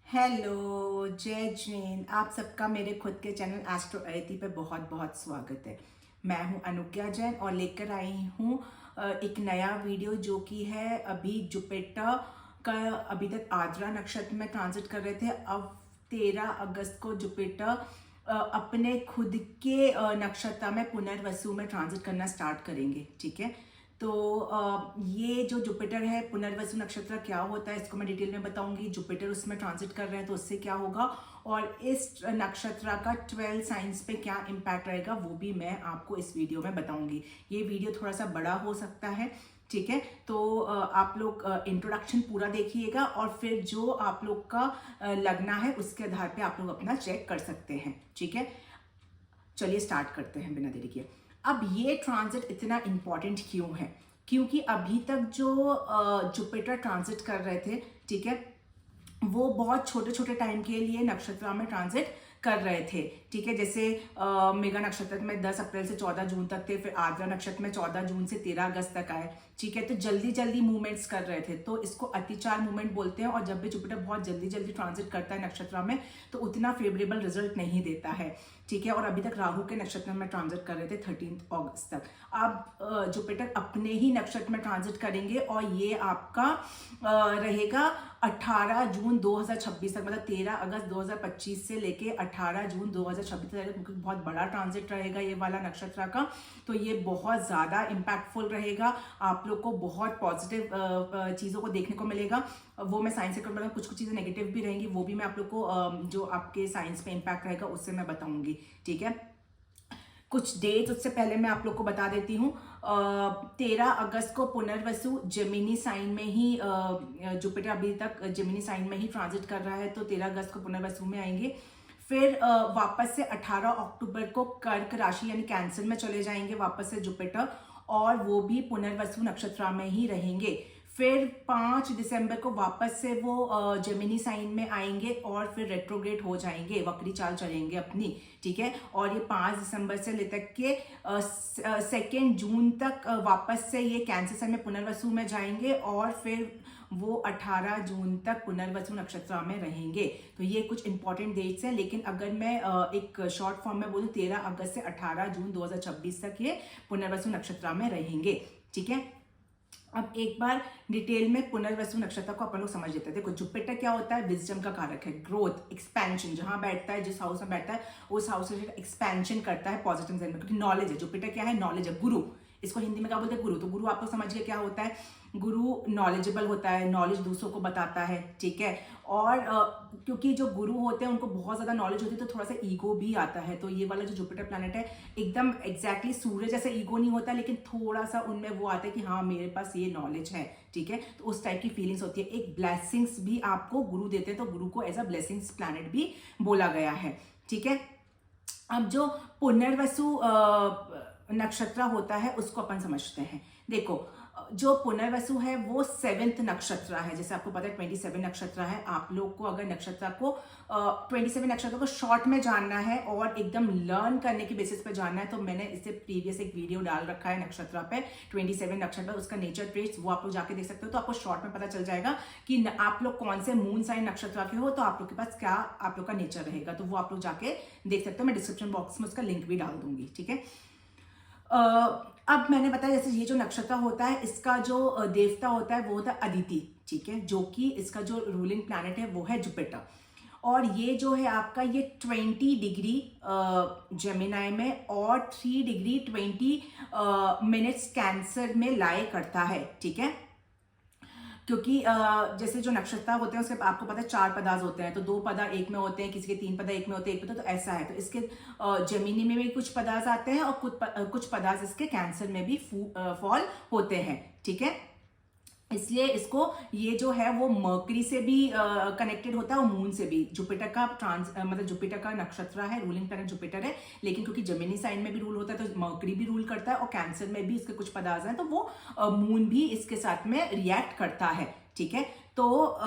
Hello, जय जैन। आप सबका मेरे खुद के चैनल एस्ट्रो अयति पे बहुत बहुत स्वागत है। मैं हूं अनुज्ञा जैन और लेकर आई हूं एक नया वीडियो जो कि है अभी जुपिटर का अभी तक आद्रा नक्षत्र में ट्रांजिट कर रहे थे। अब 13 अगस्त को जुपिटर अपने खुद के नक्षत्र में पुनर्वसु में ट्रांजिट करना स्टार्ट करेंगे। ठीक है, तो ये जो जुपिटर है पुनर्वसु नक्षत्र क्या होता है इसको मैं डिटेल में बताऊंगी। जुपिटर उसमें ट्रांजिट कर रहे हैं तो उससे क्या होगा और इस नक्षत्र का 12 साइंस पे क्या इम्पैक्ट रहेगा वो भी मैं आपको इस वीडियो में बताऊंगी। ये वीडियो थोड़ा सा बड़ा हो सकता है, ठीक है, तो आप लोग इंट्रोडक्शन पूरा देखिएगा और फिर जो आप लोग का लगना है उसके आधार पे आप लोग अपना चेक कर सकते हैं। ठीक है, चलिए स्टार्ट करते हैं बिना देरी किए। अब ये ट्रांजिट इतना इंपॉर्टेंट क्यों है? क्योंकि अभी तक जो जुपिटर ट्रांजिट कर रहे थे, ठीक है, वो बहुत छोटे छोटे टाइम के लिए नक्षत्र में ट्रांजिट कर रहे थे। ठीक है, जैसे मेघा नक्षत्र में 10 अप्रैल से 14 जून तक थे, फिर आद्रा नक्षत्र में 14 जून से 13 अगस्त तक आए। ठीक है, तो जल्दी जल्दी मूवमेंट्स कर रहे थे, तो इसको अतिचार मूवमेंट बोलते हैं। और जब भी जुपिटर बहुत जल्दी जल्दी ट्रांजिट करता है नक्षत्र में तो उतना फेवरेबल रिजल्ट नहीं देता है। ठीक है, और अभी तक राहु के नक्षत्र में ट्रांजिट कर रहे थे 13 अगस्त तक। अब जुपिटर अपने ही नक्षत्र में ट्रांजिट करेंगे और ये आपका रहेगा 18 जून 2026 तक, मतलब 13 अगस्त 2025 से लेके 18 जून 2026 तक, क्योंकि बहुत बड़ा ट्रांजिट रहेगा ये वाला नक्षत्र का। तो ये बहुत ज़्यादा इम्पैक्टफुल रहेगा, आप लोग को बहुत पॉजिटिव चीज़ों को देखने को मिलेगा। वो मैं साइंस से मतलब कुछ कुछ चीज़ें नेगेटिव भी रहेंगी, वो भी मैं आप लोग को जो आपके साइंस पे इम्पैक्ट रहेगा उससे मैं बताऊंगी। ठीक है, कुछ डेट उससे पहले मैं आप लोग को बता देती हूँ। 13 अगस्त को पुनर्वसु जेमिनी साइन में ही जुपिटर अभी तक जेमिनी साइन में ही ट्रांजिट कर रहा है, तो 13 अगस्त को पुनर्वसु में आएंगे। फिर वापस से 18 अक्टूबर को कर्क राशि यानी कैंसर में चले जाएंगे वापस से जुपिटर, और वो भी पुनर्वसु नक्षत्र में ही रहेंगे। फिर 5 दिसंबर को वापस से वो जेमिनी साइन में आएंगे और फिर रेट्रोग्रेड हो जाएंगे, वक्री चाल चलेंगे अपनी। ठीक है, और ये 5 दिसंबर से लेकर के 2 जून तक वापस से ये कैंसर साइन में पुनर्वसु में जाएंगे और फिर वो 18 जून तक पुनर्वसु नक्षत्र में रहेंगे। तो ये कुछ इंपॉर्टेंट डेट्स हैं, लेकिन अगर मैं एक शॉर्ट फॉर्म में बोलूँ 13 अगस्त से 18 जून 2026 तक ये पुनर्वसु नक्षत्र में रहेंगे। ठीक है, अब एक बार डिटेल में पुनर्वसु नक्षत्र को अपन लोग समझ लेते हैं। देखो, जुपिटर क्या होता है? विजडम का कारक है, ग्रोथ, एक्सपेंशन। जहां बैठता है, जिस हाउस में बैठता है उस हाउस से एक्सपेंशन करता है पॉजिटिव सेंस में, क्योंकि नॉलेज है। जुपिटर क्या है? नॉलेज है, गुरु। इसको हिंदी में क्या बोलते हैं? गुरु। तो गुरु आप लोग समझ गए क्या होता है? गुरु नॉलेजेबल होता है, नॉलेज दूसरों को बताता है। ठीक है, और क्योंकि जो गुरु होते हैं उनको बहुत ज्यादा नॉलेज होती है तो थोड़ा सा ईगो भी आता है। तो ये वाला जो जुपिटर प्लैनेट है एकदम एग्जैक्टली सूर्य जैसे ईगो नहीं होता, लेकिन थोड़ा सा उनमें वो आता है कि हाँ मेरे पास ये नॉलेज है। ठीक है, तो उस टाइप की फीलिंग्स होती है। एक ब्लेसिंग्स भी आपको गुरु देते हैं, तो गुरु को एज अ ब्लेसिंग्स प्लैनेट भी बोला गया है। ठीक है, अब जो पुनर्वसु नक्षत्र होता है उसको अपन समझते हैं। देखो, जो पुनर्वसु है वो 7th नक्षत्र है। जैसे आपको पता है 27 नक्षत्र है। आप लोग को अगर नक्षत्र को 27 नक्षत्रों को शॉर्ट में जानना है और एकदम लर्न करने की बेसिस पे जानना है तो मैंने इससे प्रीवियस एक वीडियो डाल रखा है नक्षत्र पे, 27 नक्षत्र, उसका नेचर ट्रेट्स, वो आप लोग जाके देख सकते हो। तो आपको शॉर्ट में पता चल जाएगा कि आप लोग कौन से मून साइन नक्षत्र के हो, तो आप लोग के पास क्या आप लोग का नेचर रहेगा। तो वो आप लोग जाके देख सकते हो, मैं डिस्क्रिप्शन बॉक्स में उसका लिंक भी डाल दूंगी। ठीक है, अब मैंने बताया जैसे ये जो नक्षत्र होता है इसका जो देवता होता है वो होता है अदिति। ठीक है, जो कि इसका जो रूलिंग प्लैनेट है वो है जुपिटर। और ये जो है आपका ये 20 डिग्री जेमिनाई में और 3 डिग्री 20 मिनट्स कैंसर में लाई करता है। ठीक है, क्योंकि जैसे जो नक्षत्र होते हैं उसके आपको पता है 4 पदार्थ होते हैं, तो 2 पदार्थ एक में होते हैं, किसी के 3 पदार्थ एक में होते हैं, एक में, तो ऐसा है। तो इसके जेमिनी में भी कुछ पदार्थ आते हैं और कुछ पदार्थ इसके कैंसर में भी फॉल होते हैं। ठीक है, इसलिए इसको ये जो है वो मर्करी से भी कनेक्टेड होता है और मून से भी। जुपिटर का मतलब जुपिटर का नक्षत्र है, रूलिंग प्लैनेट जुपिटर है, लेकिन क्योंकि जेमिनी साइन में भी रूल होता है तो मर्करी भी रूल करता है और कैंसर में भी इसके कुछ पदार्थ हैं, तो वो मून भी इसके साथ में रिएक्ट करता है। ठीक है, तो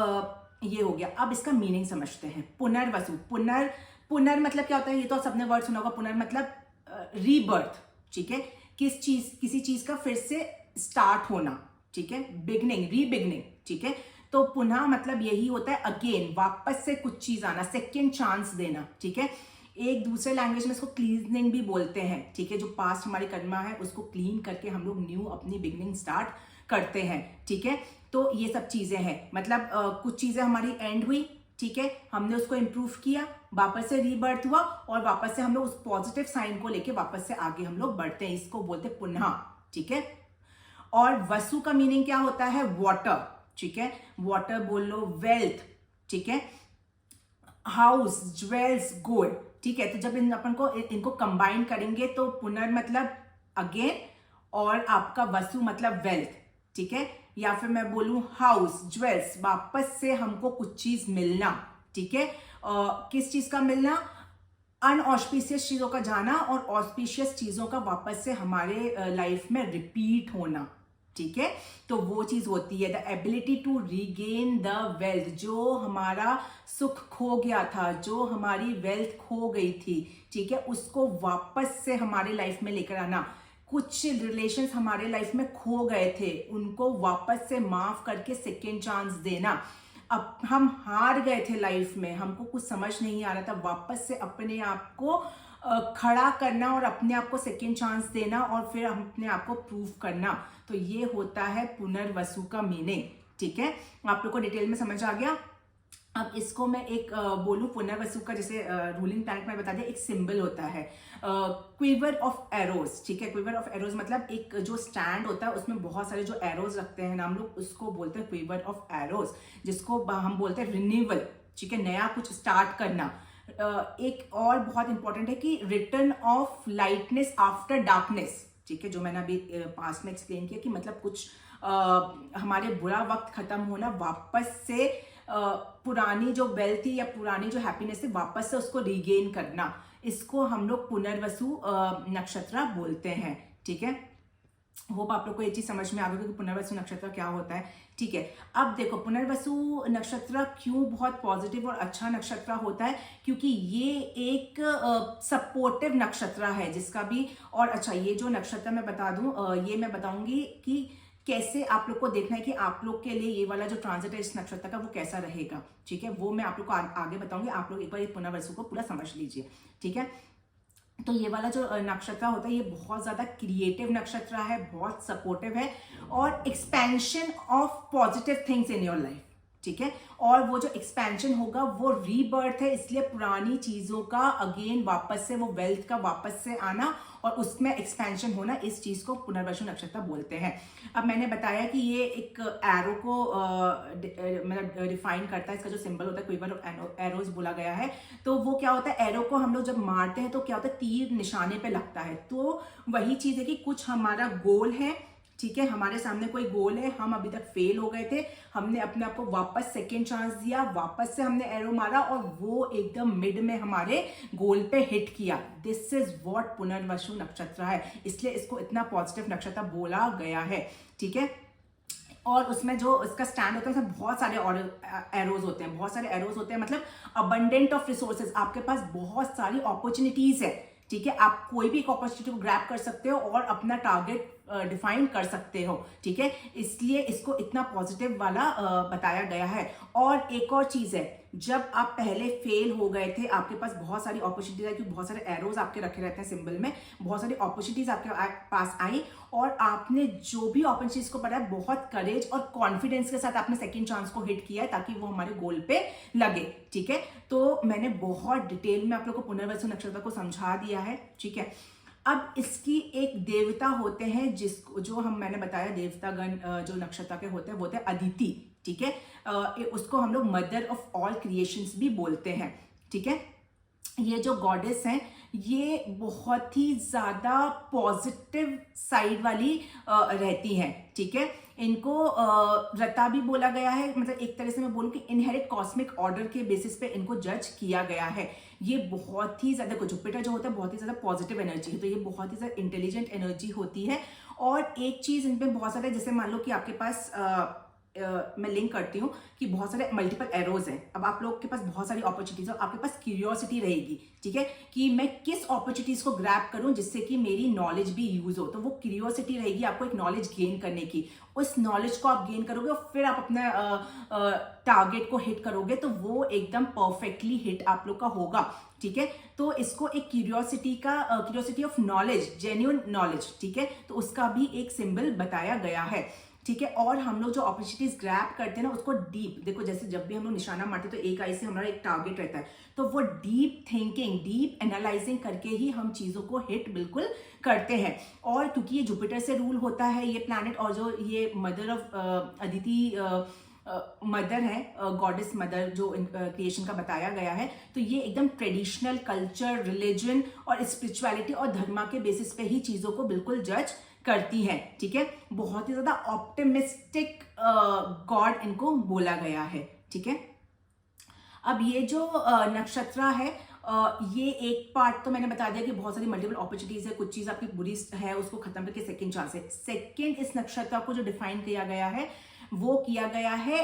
ये हो गया। अब इसका मीनिंग समझते हैं। पुनर्वसु, पुनर मतलब क्या होता है? ये तो सबने वर्ड सुना होगा। पुनर मतलब रीबर्थ। ठीक है, किसी चीज का फिर से स्टार्ट होना। ठीक है, बिगनिंग, रीबिगनिंग। ठीक है, तो पुनः मतलब यही होता है अगेन, वापस से कुछ चीज आना, सेकेंड चांस देना, ठीक है। एक दूसरे लैंग्वेज में इसको क्लीनिंग भी बोलते हैं, ठीक है। जो पास्ट हमारी कर्मा है उसको क्लीन करके हम लोग न्यू अपनी बिगनिंग स्टार्ट करते हैं, ठीक है। तो ये सब चीजें हैं, मतलब कुछ चीजें हमारी एंड हुई, ठीक है, हमने उसको इंप्रूव किया, वापस से रीबर्थ हुआ और वापस से हम लोग उस पॉजिटिव साइन को लेके वापस से आगे हम लोग बढ़ते हैं, इसको बोलते हैं पुनः, ठीक है। और वसु का मीनिंग क्या होता है? वाटर, ठीक है, वाटर बोल लो, वेल्थ, ठीक है, हाउस, ज्वेल्स, गोल्ड, ठीक है। तो जब इनको कंबाइन करेंगे तो पुनर् मतलब अगेन और आपका वसु मतलब वेल्थ, ठीक है। या फिर मैं बोलूं हाउस, ज्वेल्स, वापस से हमको कुछ चीज मिलना, ठीक है। किस चीज का मिलना? अनऑस्पिशियस चीजों का जाना और ऑस्पिशियस चीजों का वापस से हमारे लाइफ में रिपीट होना, ठीक है। तो वो चीज होती है the ability to regain the wealth, जो हमारा सुख खो गया था, जो हमारी वेल्थ खो गई थी, ठीक है, उसको वापस से हमारे लाइफ में लेकर आना। कुछ रिलेशंस हमारे लाइफ में खो गए थे, उनको वापस से माफ करके सेकेंड चांस देना। अब हम हार गए थे लाइफ में, हमको कुछ समझ नहीं आ रहा था, वापस से अपने आप को खड़ा करना और अपने आप को सेकेंड चांस देना और फिर अपने आप को प्रूव करना। तो ये होता है पुनर्वसु का मीनिंग, ठीक है। आप लोग को डिटेल में समझ आ गया। अब इसको मैं एक बोलूं, पुनर्वसु का जैसे रूलिंग प्लैनेट में बता दिया, एक सिंबल होता है क्विवर ऑफ एरोज, ठीक है। क्विवर ऑफ एरोज मतलब एक जो स्टैंड होता है उसमें बहुत सारे जो एरोज रखते हैं ना हम लोग, उसको बोलते हैं क्विवर ऑफ एरोज, जिसको हम बोलते हैं रिन्यूअल, ठीक है, नया कुछ स्टार्ट करना। एक और बहुत इंपॉर्टेंट है कि return of lightness after darkness, ठीक है, जो मैंने अभी पास्ट में एक्सप्लेन किया कि मतलब कुछ हमारे बुरा वक्त खत्म होना, वापस से पुरानी जो वेल्थ थी या पुरानी जो हैप्पीनेस थी वापस से उसको रीगेन करना, इसको हम लोग पुनर्वसु नक्षत्र बोलते हैं, ठीक है। होप आप लोग को ये चीज समझ में आ गई कि पुनर्वसु नक्षत्र क्या होता है, ठीक है। अब देखो पुनर्वसु नक्षत्र क्यों बहुत पॉजिटिव और अच्छा नक्षत्र होता है, क्योंकि ये एक सपोर्टिव नक्षत्र है जिसका भी, और अच्छा ये जो नक्षत्र मैं बता दूं, ये मैं बताऊंगी कि कैसे आप लोग को देखना है कि आप लोग के लिए ये वाला जो ट्रांजिट है इस नक्षत्र का वो कैसा रहेगा, ठीक है, वो मैं आप लोग को आगे बताऊंगी। आप लोग एक बार ये पुनर्वसु को पूरा समझ लीजिए, ठीक है। तो ये वाला जो नक्षत्र होता है ये बहुत ज्यादा क्रिएटिव नक्षत्र है, बहुत सपोर्टिव है और expansion of positive things in your life, ठीक है। और वो जो एक्सपेंशन होगा वो रीबर्थ है, इसलिए पुरानी चीजों का अगेन वापस से वो वेल्थ का वापस से आना और उसमें एक्सपेंशन होना, इस चीज को पुनर्वसु नक्षत्र बोलते हैं। अब मैंने बताया कि ये एक एरो को मतलब डिफाइन करता है, इसका जो सिंबल होता है क्विवर ऑफ एरोज बोला गया है। तो वो क्या होता है, एरो को हम लोग जब मारते हैं तो क्या होता है, तीर निशाने पे लगता है। तो वही चीज है कि कुछ हमारा गोल है, ठीक है, हमारे सामने कोई गोल है, हम अभी तक फेल हो गए थे, हमने अपने आप को वापस सेकेंड चांस दिया, वापस से हमने एरो मारा और वो एकदम मिड में हमारे गोल पे हिट किया। दिस इज व्हाट पुनर्वसु नक्षत्र है, इसलिए इसको इतना पॉजिटिव नक्षत्र बोला गया है, ठीक है। और उसमें जो इसका स्टैंड होता है उसमें बहुत सारे एरोज होते हैं, बहुत सारे एरोज होते हैं, मतलब अबंडेंट ऑफ रिसोर्सेज, आपके पास बहुत सारी अपॉर्चुनिटीज है, ठीक है। आप कोई भी एक अपॉर्चुनिटी को ग्रैब कर सकते हो और अपना टारगेट डिफाइन कर सकते हो, ठीक है, इसलिए इसको इतना पॉजिटिव वाला बताया गया है। और एक और चीज है, जब आप पहले फेल हो गए थे, आपके पास बहुत सारी अपॉर्चुनिटीज आई, क्योंकि बहुत सारे एरोज आपके रखे रहते हैं सिंबल में, बहुत सारी अपॉर्चुनिटीज आपके पास आई और आपने जो भी अपॉर्चुनिटीज को पढ़ा बहुत करेज और कॉन्फिडेंस के साथ आपने सेकेंड चांस को हिट किया है ताकि वो हमारे गोल पे लगे, ठीक है। तो मैंने बहुत डिटेल में आप लोग को पुनर्वसु नक्षत्र को समझा दिया है, ठीक है। अब इसकी एक देवता होते हैं जिसको जो मैंने बताया देवतागण जो नक्षत्र के होते हैं वो होते हैं अदिति, ठीक है। उसको हम लोग मदर ऑफ ऑल क्रिएशंस भी बोलते हैं, ठीक है। ये जो गॉडेस हैं ये बहुत ही ज्यादा पॉजिटिव साइड वाली रहती हैं, ठीक है। इनको रता भी बोला गया है, मतलब एक तरह से मैं बोलूं कि इनहेरिट कॉस्मिक ऑर्डर के बेसिस पे इनको जज किया गया है। ये बहुत ही ज्यादा, जुपिटर जो होता है बहुत ही ज्यादा पॉजिटिव एनर्जी है, तो ये बहुत ही ज्यादा इंटेलिजेंट एनर्जी होती है। और एक चीज इनपे बहुत ज्यादा, जैसे मान लो कि आपके पास मैं लिंक करती हूँ कि बहुत सारे मल्टीपल एरोज हैं। अब आप लोग के पास बहुत सारी अपॉर्चुनिटीज है, आपके पास क्यूरियोसिटी रहेगी, ठीक है, कि मैं किस अपॉर्चुनिटीज को ग्रैब करूं जिससे कि मेरी नॉलेज भी यूज हो। तो वो क्यूरियोसिटी रहेगी आपको एक नॉलेज गेन करने की। उस नॉलेज को आप गेन करोगे और फिर आप अपने टारगेट को हिट करोगे, तो वो एकदम परफेक्टली हिट आप लोग का होगा, ठीक है। तो इसको एक curiosity of knowledge, genuine knowledge, ठीक है, तो उसका भी एक सिंबल बताया गया है, ठीक है। और हम लोग जो अपॉर्चुनिटीज ग्रैब करते हैं ना, उसको डीप, देखो जैसे जब भी हम लोग निशाना मारते हैं तो एक आई से हमारा एक टारगेट रहता है, तो वो डीप थिंकिंग, डीप एनालाइजिंग करके ही हम चीजों को हिट बिल्कुल करते हैं। और क्योंकि ये जुपिटर से रूल होता है ये प्लैनेट, और जो ये मदर ऑफ अदिति मदर है, गॉडेस मदर जो क्रिएशन का बताया गया है, तो ये एकदम ट्रेडिशनल कल्चर, रिलीजन और स्पिरिचुअलिटी और धर्मा के बेसिस पे ही चीजों को बिल्कुल जज करती है, ठीक है। बहुत ही ज्यादा ऑप्टिमिस्टिक गॉड इनको बोला गया है, ठीक है। अब ये जो नक्षत्र है, ये एक पार्ट तो मैंने बता दिया कि बहुत सारी मल्टीपल अपॉर्चुनिटीज है, कुछ चीज आपकी बुरी है उसको खत्म करके सेकंड चांस है। सेकंड इस नक्षत्र को जो डिफाइन किया गया है वो किया गया है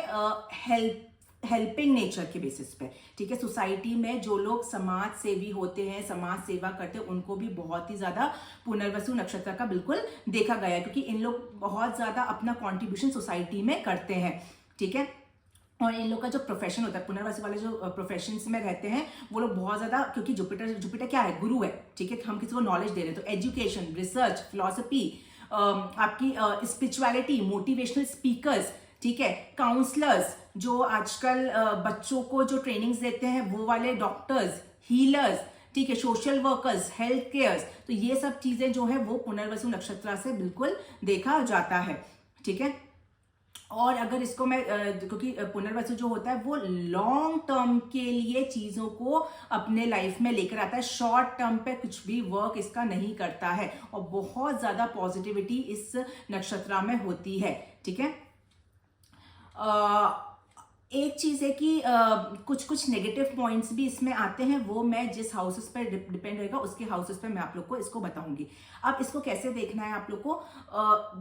हेल्पिंग नेचर के बेसिस पे, ठीक है। सोसाइटी में जो लोग समाज सेवी होते हैं, समाज सेवा करते हैं, उनको भी बहुत ही ज्यादा पुनर्वसु नक्षत्र का बिल्कुल देखा गया है, क्योंकि इन लोग बहुत ज्यादा अपना कॉन्ट्रीब्यूशन सोसाइटी में करते हैं, ठीक है। और इन लोग का जो प्रोफेशन होता है, पुनर्वसु वाले जो प्रोफेशन में रहते हैं वो लोग बहुत ज्यादा, क्योंकि जुपिटर क्या है, गुरु है, ठीक है। हम किसी को नॉलेज दे रहे हैं, तो एजुकेशन, रिसर्च, फिलोसफी, आपकी स्पिरिचुअलिटी, मोटिवेशनल स्पीकर्स, ठीक है, काउंसलर्स, जो आजकल बच्चों को जो ट्रेनिंग्स देते हैं वो वाले, डॉक्टर्स, हीलर्स, ठीक है, सोशल वर्कर्स, हेल्थ केयर्स, तो ये सब चीजें जो है वो पुनर्वसु नक्षत्र से बिल्कुल देखा जाता है, ठीक है। और अगर इसको मैं क्योंकि पुनर्वसु जो होता है वो लॉन्ग टर्म के लिए चीजों को अपने लाइफ में लेकर आता है, शॉर्ट टर्म पे कुछ भी वर्क इसका नहीं करता है, और बहुत ज्यादा पॉजिटिविटी इस नक्षत्र में होती है, ठीक है। एक चीज है कि कुछ कुछ नेगेटिव पॉइंट्स भी इसमें आते हैं, वो मैं जिस हाउसेस पर डिपेंड रहेगा उसके हाउसेस पर मैं आप लोग को इसको बताऊंगी। अब इसको कैसे देखना है आप लोग को,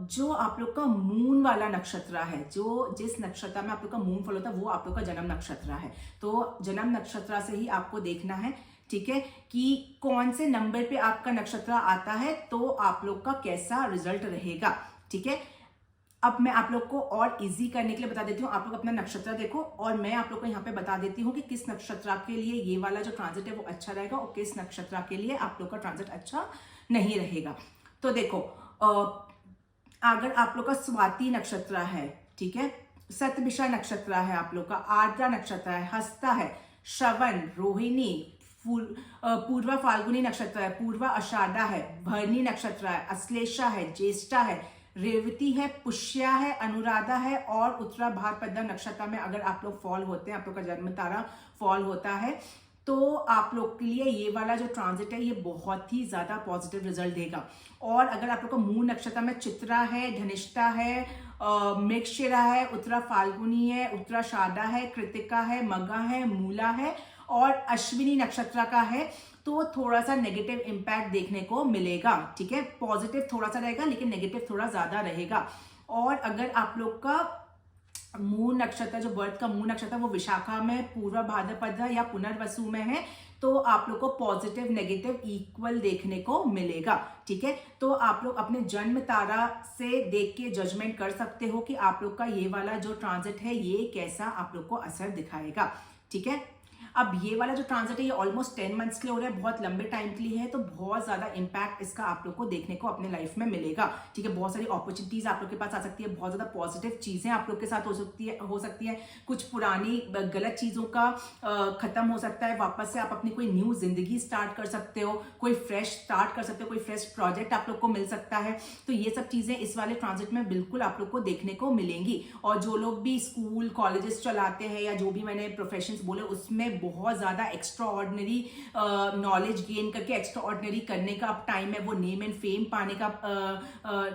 जो आप लोग का मून वाला नक्षत्र है, जो जिस नक्षत्र में आप लोग का मून फॉल होता है वो आप लोग का जन्म नक्षत्र है, तो जन्म नक्षत्र से ही आपको देखना है, ठीक है, कि कौन से नंबर पे आपका नक्षत्र आता है तो आप लोग का कैसा रिजल्ट रहेगा, ठीक है। अब मैं आप लोग को और इजी करने के लिए बता देती हूँ, आप लोग अपना नक्षत्र देखो और मैं आप लोग को यहाँ पे बता देती हूँ कि किस नक्षत्र के लिए ये वाला जो ट्रांजिट है वो अच्छा रहेगा और किस नक्षत्र के लिए आप लोग का ट्रांजिट अच्छा नहीं रहेगा। तो देखो, अगर आप लोग का स्वाति नक्षत्र है, ठीक है, शतभिषा नक्षत्र है, आप लोग का आर्द्रा नक्षत्र है, हस्ता है, श्रवण, रोहिणी, पूर्वा फाल्गुनी नक्षत्र है, पूर्वा आषाढ़ा है, भरणी नक्षत्र है, अश्लेषा है, ज्येष्ठा है, रेवती है, पुष्या है, अनुराधा है और उत्तरा भाद्रपद नक्षत्र में अगर आप लोग फॉल होते हैं, आप लोग का जन्म तारा फॉल होता है, तो आप लोग के लिए ये वाला जो ट्रांजिट है ये बहुत ही ज्यादा पॉजिटिव रिजल्ट देगा। और अगर आप लोग का मूल नक्षत्र में चित्रा है, धनिष्ठा है, मृगशिरा है, उत्तरा फाल्गुनी है, उत्तराषाढ़ा है, कृतिका है, मगा है, मूला है और अश्विनी नक्षत्र का है, तो थोड़ा सा नेगेटिव इंपैक्ट देखने को मिलेगा, ठीक है। पॉजिटिव थोड़ा सा रहेगा लेकिन नेगेटिव थोड़ा ज्यादा रहेगा। और अगर आप लोग का मून नक्षत्र, जो बर्थ का मून नक्षत्र वो विशाखा में, पूर्व भाद्रपद या पुनर्वसु में है, तो आप लोग को पॉजिटिव नेगेटिव इक्वल देखने को मिलेगा, ठीक है। तो आप लोग अपने जन्म तारा से देख के जजमेंट कर सकते हो कि आप लोग का ये वाला जो ट्रांजिट है ये कैसा आप लोग को असर दिखाएगा, ठीक है। अब ये वाला जो ट्रांजिट है ये ऑलमोस्ट 10 मंथ्स के लिए हो रहा है, बहुत लंबे टाइम के लिए है, तो बहुत ज्यादा इंपैक्ट इसका आप लोग को देखने को अपने लाइफ में मिलेगा, ठीक है। बहुत सारी अपॉर्चुनिटीज आप लोग के पास आ सकती है, बहुत ज्यादा पॉजिटिव चीजें आप लोग के साथ हो सकती है, कुछ पुरानी गलत चीजों का खत्म हो सकता है, वापस से आप अपनी कोई न्यू जिंदगी स्टार्ट कर सकते हो, कोई फ्रेश स्टार्ट कर सकते हो, कोई फ्रेश प्रोजेक्ट आप लोग को मिल सकता है। तो ये सब चीजें इस वाले ट्रांजिट में बिल्कुल आप लोग को देखने को मिलेंगी। और जो लोग भी स्कूल कॉलेजेस चलाते हैं या जो भी मैंने प्रोफेशंस बोले उसमें बहुत ज्यादा एक्स्ट्रा ऑर्डिनरी नॉलेज गेन करके एक्स्ट्रा ऑर्डिनरी करने का अब टाइम है, वो नेम एंड फेम पाने का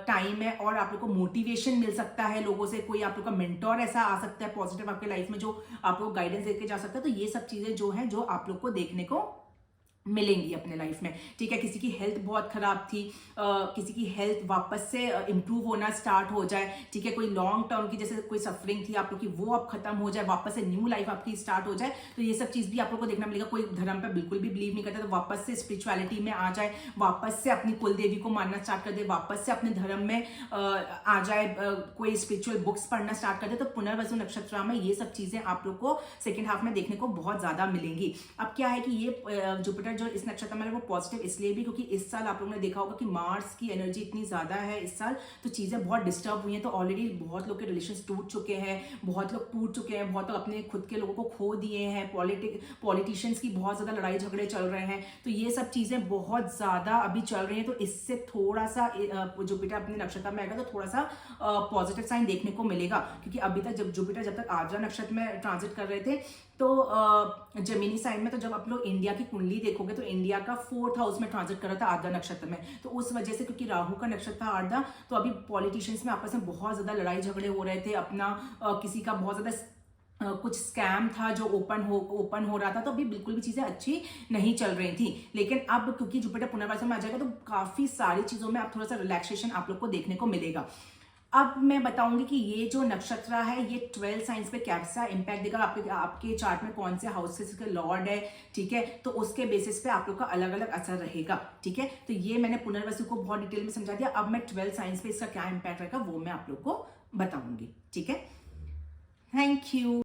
टाइम है, और आप लोग को मोटिवेशन मिल सकता है लोगों से, कोई आप लोग का मेंटोर ऐसा आ सकता है पॉजिटिव आपके लाइफ में जो आप लोग गाइडेंस देके जा सकता है। तो ये सब चीजें जो है जो आप लोग को देखने को मिलेंगी अपने लाइफ में, ठीक है। किसी की हेल्थ बहुत खराब थी, किसी की हेल्थ वापस से इम्प्रूव होना स्टार्ट हो जाए, ठीक है। कोई लॉन्ग टर्म की जैसे कोई सफरिंग थी आप लोग की, वो अब खत्म हो जाए, वापस से न्यू लाइफ आपकी स्टार्ट हो जाए, तो ये सब चीज़ भी आप लोग को देखना मिलेगा। कोई धर्म पे बिल्कुल भी बिलीव नहीं करता तो वापस से स्पिरिचुअलिटी में आ जाए, वापस से अपनी कुल देवी को मानना स्टार्ट कर दे, वापस से अपने धर्म में आ जाए, कोई स्पिरिचुअल बुक्स पढ़ना स्टार्ट कर दे। तो पुनर्वसु नक्षत्र में ये सब चीज़ें आप लोग को सेकेंड हाफ में देखने को बहुत ज़्यादा मिलेंगी। अब क्या है कि ये जुपिटर जो इस नक्षत्र में है वो पॉजिटिव इसलिए भी क्योंकि इस साल आप लोगों ने देखा होगा कि मार्स की एनर्जी इतनी ज़्यादा है इस साल, तो चीज़ें बहुत डिस्टर्ब हुई हैं। तो ऑलरेडी बहुत लोग के रिलेशंस टूट चुके हैं, बहुत लोग टूट चुके हैं, बहुत लोग अपने खुद के लोगों को खो दिए हैं, पॉलिटिशियंस की बहुत ज़्यादा लड़ाई झगड़े चल रहे हैं। तो ये सब चीज़ें बहुत ज़्यादा अभी चल रही हैं। तो इससे थोड़ा सा जुपिटर अपने नक्षत्र में आएगा तो थोड़ा सा पॉजिटिव साइन देखने को मिलेगा, क्योंकि अभी तक जब जुपिटर जब तक आर्द्रा नक्षत्र में ट्रांजिट कर रहे थे तो जमीनी साइन में, तो जब आप लोग इंडिया की कुंडली देखोगे तो इंडिया का 4th हाउस में ट्रांजिट कर रहा था आर्द्रा नक्षत्र में। तो उस वजह से क्योंकि राहु का नक्षत्र था आर्द्रा, तो अभी पॉलिटिशियंस में आपस में बहुत ज्यादा लड़ाई झगड़े हो रहे थे, अपना किसी का बहुत ज्यादा कुछ स्कैम था जो ओपन हो रहा था। तो अभी बिल्कुल भी चीजें अच्छी नहीं चल रही थी। लेकिन अब क्योंकि जुपिटर पुनर्वसु में आ जाएगा तो काफी सारी चीजों में आप थोड़ा सा रिलैक्सेशन आप लोग को देखने को मिलेगा। अब मैं बताऊंगी कि ये जो नक्षत्र है ये 12 साइंस पे कैसा इम्पैक्ट देगा, आपके चार्ट में कौन से हाउसेस के लॉर्ड है, ठीक है। तो उसके बेसिस पे आप लोग का अलग अलग असर रहेगा, ठीक है। तो ये मैंने पुनर्वसु को बहुत डिटेल में समझा दिया। अब मैं 12 साइंस पे इसका क्या इम्पैक्ट रहेगा वो मैं आप लोग को बताऊंगी, ठीक है। Thank you.